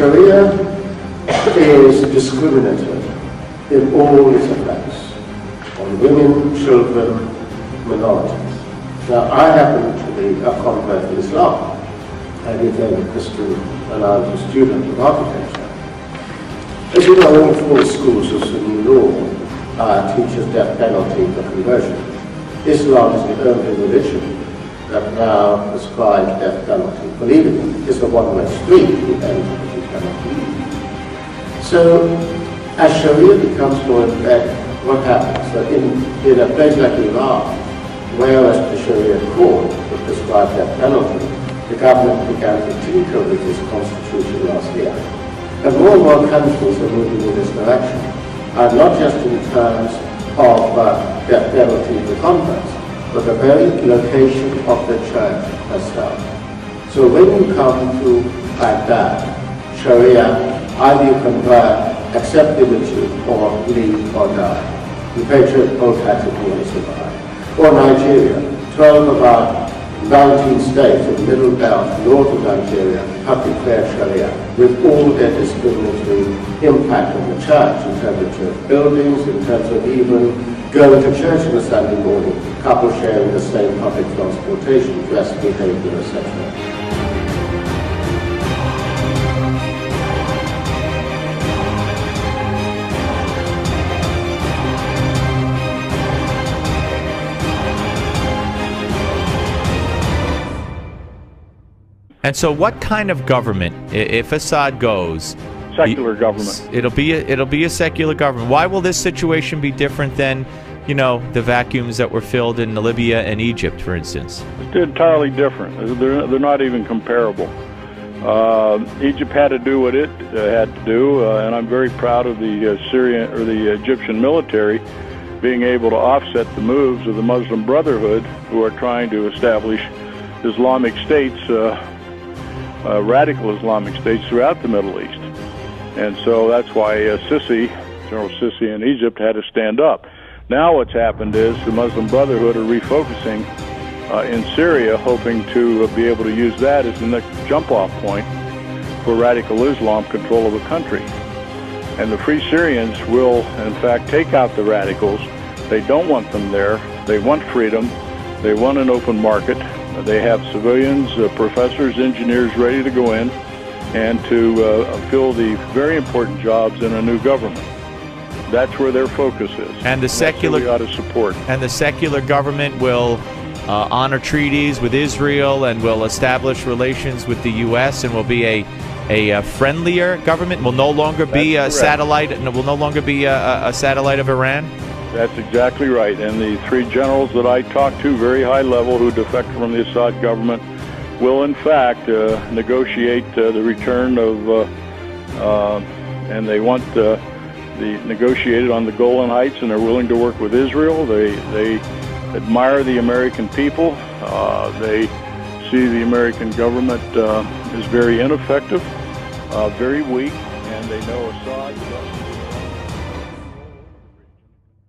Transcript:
Sharia is discriminative in all its effects on women, children, minorities. Now, I happen to be a convert to Islam. I became a Christian when I was a student of architecture. As you know, all four schools of Sunni law teaches death penalty for conversion. Islam is the only religion that now prescribes death penalty for leaving it. It's a one-way street, the end of it, you cannot leave. So, as Sharia becomes more embedded, what happens? That in a place like Iran, whereas the Sharia court would prescribe death penalty, the government began to tinker with this constitution last year. And more countries are moving in this direction, not just in terms of death penalty for converts, but the very location of the church herself. So when you come to Baghdad, Sharia, either you convert, accept the religion, or leave or die. The patriot both had to do and survive. Or Nigeria, 12 of our 19 states of Middle Belt, north of Nigeria, have declared Sharia, with all their discriminatory impact on the church, in terms of church buildings, in terms of even going to church on a Sunday morning, couples sharing the same public transportation, dress, behavior, etc. And so what kind of government, if Assad goes? Secular government. It'll be a secular government. Why will this situation be different than, you know, the vacuums that were filled in Libya and Egypt, for instance? It's entirely different. They're not even comparable. Egypt had to do what it had to do, and I'm very proud of the Syrian or the Egyptian military being able to offset the moves of the Muslim Brotherhood, who are trying to establish Islamic states, radical Islamic states throughout the Middle East. And so that's why Sisi, General Sisi in Egypt, had to stand up. Now what's happened is the Muslim Brotherhood are refocusing in Syria, hoping to be able to use that as the next jump-off point for radical Islam control of the country. And the Free Syrians will, in fact, take out the radicals. They don't want them there. They want freedom. They want an open market. They have civilians, professors, engineers ready to go in and to fill the very important jobs in a new government. That's where their focus is. And the secular we ought to support. And the secular government will honor treaties with Israel and will establish relations with the U.S. and will be a friendlier government. Will no longer be a satellite. Will no longer be a satellite of Iran. That's exactly right. And the three generals that I talked to, very high level, who defect from the Assad government, will in fact negotiate the return of, and they want the negotiated on the Golan Heights, and they're willing to work with Israel. They admire the American people. They see the American government is very ineffective, very weak, and they know Assad.